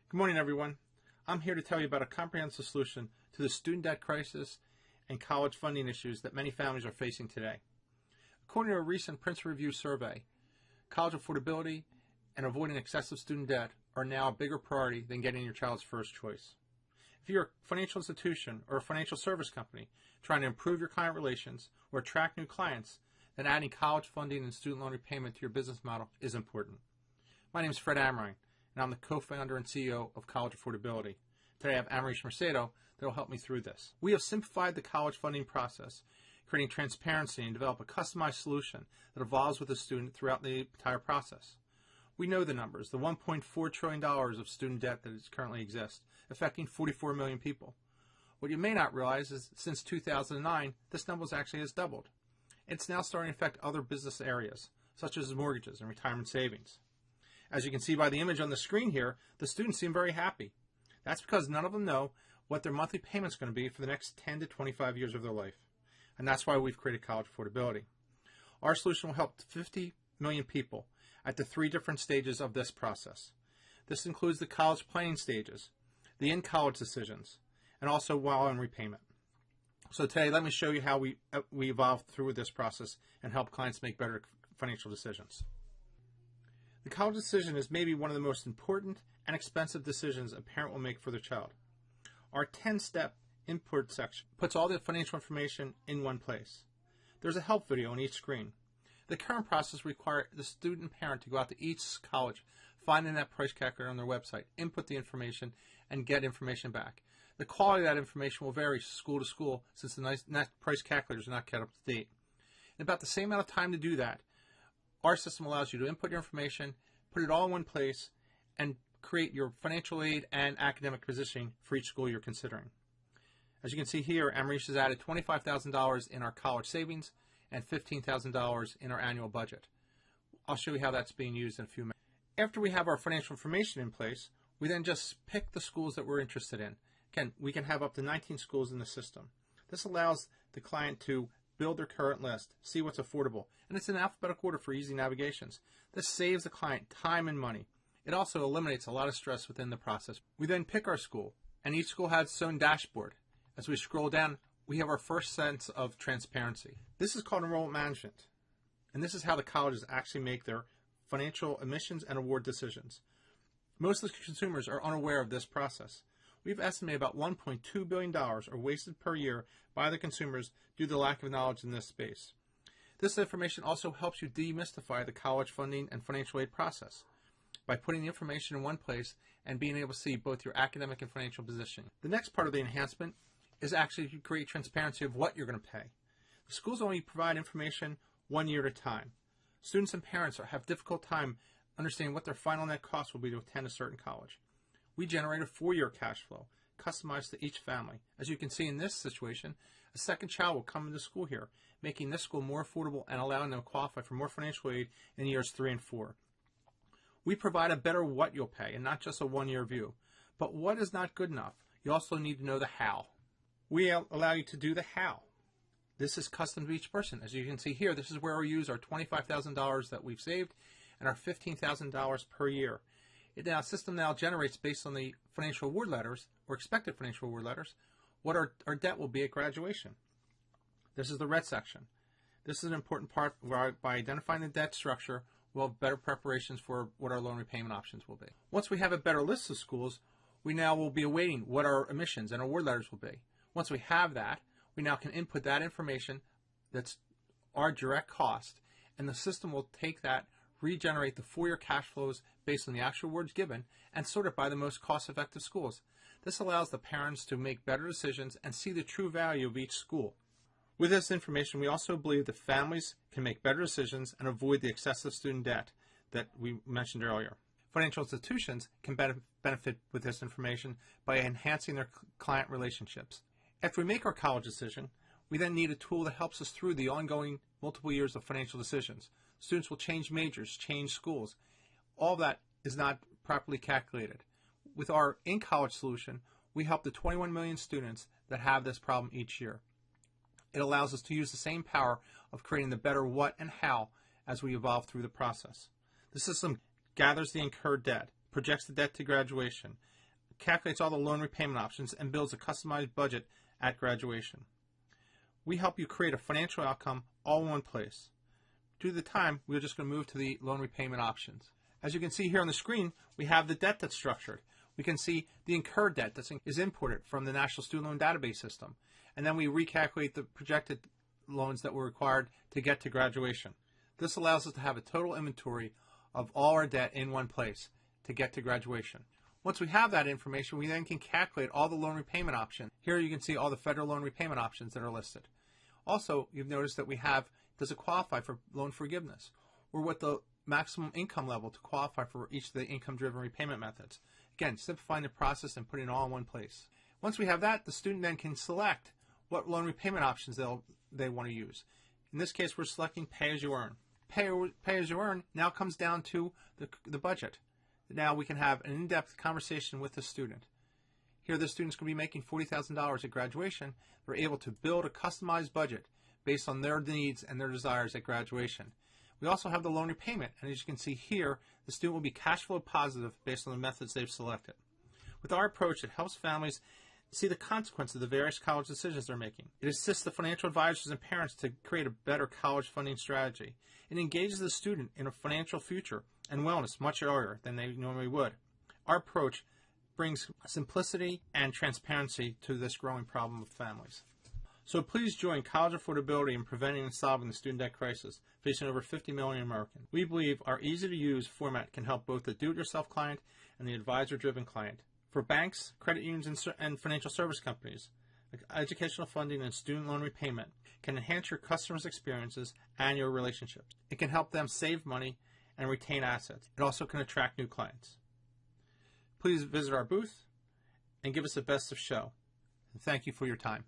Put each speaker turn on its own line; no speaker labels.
Good morning, everyone. I'm here to tell you about a comprehensive solution to the student debt crisis and college funding issues that many families are facing today. According to a recent Prince Review survey, college affordability and avoiding excessive student debt are now a bigger priority than getting your child's first choice. If you're a financial institution or a financial service company trying to improve your client relations or attract new clients, then adding college funding and student loan repayment to your business model is important. My name is Fred Amrine, and I'm the co-founder and CEO of College Affordability. Today I have Amerish Mercado that will help me through this. We have simplified the college funding process, creating transparency and develop a customized solution that evolves with the student throughout the entire process. We know the numbers, the $1.4 trillion of student debt that currently exists, affecting 44 million people. What you may not realize is since 2009, this number actually has doubled. It's now starting to affect other business areas, such as mortgages and retirement savings. As you can see by the image on the screen here, the students seem very happy. That's because none of them know what their monthly payment is going to be for the next 10 to 25 years of their life. And that's why we've created College Affordability. Our solution will help 50 million people at the 3 different stages of this process. This includes the college planning stages, the in-college decisions, and also while in repayment. So today, let me show you how we evolve through this process and help clients make better financial decisions. The college decision is maybe one of the most important and expensive decisions a parent will make for their child. Our 10-step input section puts all the financial information in one place. There's a help video on each screen. The current process requires the student and parent to go out to each college, find the net price calculator on their website, input the information, and get information back. The quality of that information will vary school to school since the net price calculators are not kept up to date. In about the same amount of time to do that, our system allows you to input your information, put it all in one place, and create your financial aid and academic positioning for each school you're considering. As you can see here, Amerish has added $25,000 in our college savings and $15,000 in our annual budget. I'll show you how that's being used in a few minutes. After we have our financial information in place, we then just pick the schools that we're interested in. Again, we can have up to 19 schools in the system. This allows the client to build their current list, see what's affordable, and it's in alphabetical order for easy navigations. This saves the client time and money. It also eliminates a lot of stress within the process. We then pick our school, and each school has its own dashboard. As we scroll down, we have our first sense of transparency. This is called enrollment management, and this is how the colleges actually make their financial admissions and award decisions. Most of the consumers are unaware of this process. We've estimated about $1.2 billion are wasted per year by the consumers due to the lack of knowledge in this space. This information also helps you demystify the college funding and financial aid process by putting the information in one place and being able to see both your academic and financial positioning. The next part of the enhancement is actually to create transparency of what you're going to pay. The schools only provide information 1 year at a time. Students and parents have difficult time understanding what their final net cost will be to attend a certain college. We generate a 4-year cash flow, customized to each family. As you can see in this situation, a second child will come into school here, making this school more affordable and allowing them to qualify for more financial aid in years 3 and 4. We provide a better what you'll pay and not just a 1-year view. But what is not good enough? You also need to know the how. We allow you to do the how. This is custom to each person. As you can see here, this is where we use our $25,000 that we've saved and our $15,000 per year. The system now generates, based on the financial award letters, or expected financial award letters, what our debt will be at graduation. This is the red section. This is an important part where by identifying the debt structure, we'll have better preparations for what our loan repayment options will be. Once we have a better list of schools, we now will be awaiting what our admissions and award letters will be. Once we have that, we now can input that information that's our direct cost, and the system will take that, regenerate the 4-year cash flows based on the actual awards given, and sort it by the most cost-effective schools. This allows the parents to make better decisions and see the true value of each school. With this information, we also believe that families can make better decisions and avoid the excessive student debt that we mentioned earlier. Financial institutions can benefit with this information by enhancing their client relationships. After we make our college decision, we then need a tool that helps us through the ongoing multiple years of financial decisions. Students will change majors, change schools. All that is not properly calculated. With our in-college solution, we help the 21 million students that have this problem each year. It allows us to use the same power of creating the better what and how as we evolve through the process. The system gathers the incurred debt, projects the debt to graduation, calculates all the loan repayment options and builds a customized budget at graduation. We help you create a financial outcome all in one place. Due to the time, we're just going to move to the loan repayment options. As you can see here on the screen, we have the debt that's structured. We can see the incurred debt that is imported from the National Student Loan Database System. And then we recalculate the projected loans that were required to get to graduation. This allows us to have a total inventory of all our debt in one place to get to graduation. Once we have that information, we then can calculate all the loan repayment options. Here you can see all the federal loan repayment options that are listed. Also, you've noticed that we have, does it qualify for loan forgiveness? Or what the maximum income level to qualify for each of the income-driven repayment methods. Again, simplifying the process and putting it all in one place. Once we have that, the student then can select what loan repayment options they want to use. In this case, we're selecting pay-as-you-earn. Pay-as-you-earn now comes down to the budget. Now we can have an in-depth conversation with the student. Here the student's going to be making $40,000 at graduation. They're able to build a customized budget based on their needs and their desires at graduation. We also have the loan repayment, and as you can see here, the student will be cash flow positive based on the methods they've selected. With our approach, it helps families see the consequences of the various college decisions they're making. It assists the financial advisors and parents to create a better college funding strategy. It engages the student in a financial future and wellness much earlier than they normally would. Our approach brings simplicity and transparency to this growing problem of families. So please join college affordability in preventing and solving the student debt crisis facing over 50 million Americans. We believe our easy-to-use format can help both the do-it-yourself client and the advisor-driven client. For banks, credit unions, and financial service companies, educational funding and student loan repayment can enhance your customers' experiences and your relationships. It can help them save money and retain assets. It also can attract new clients. Please visit our booth and give us the best of show. And thank you for your time.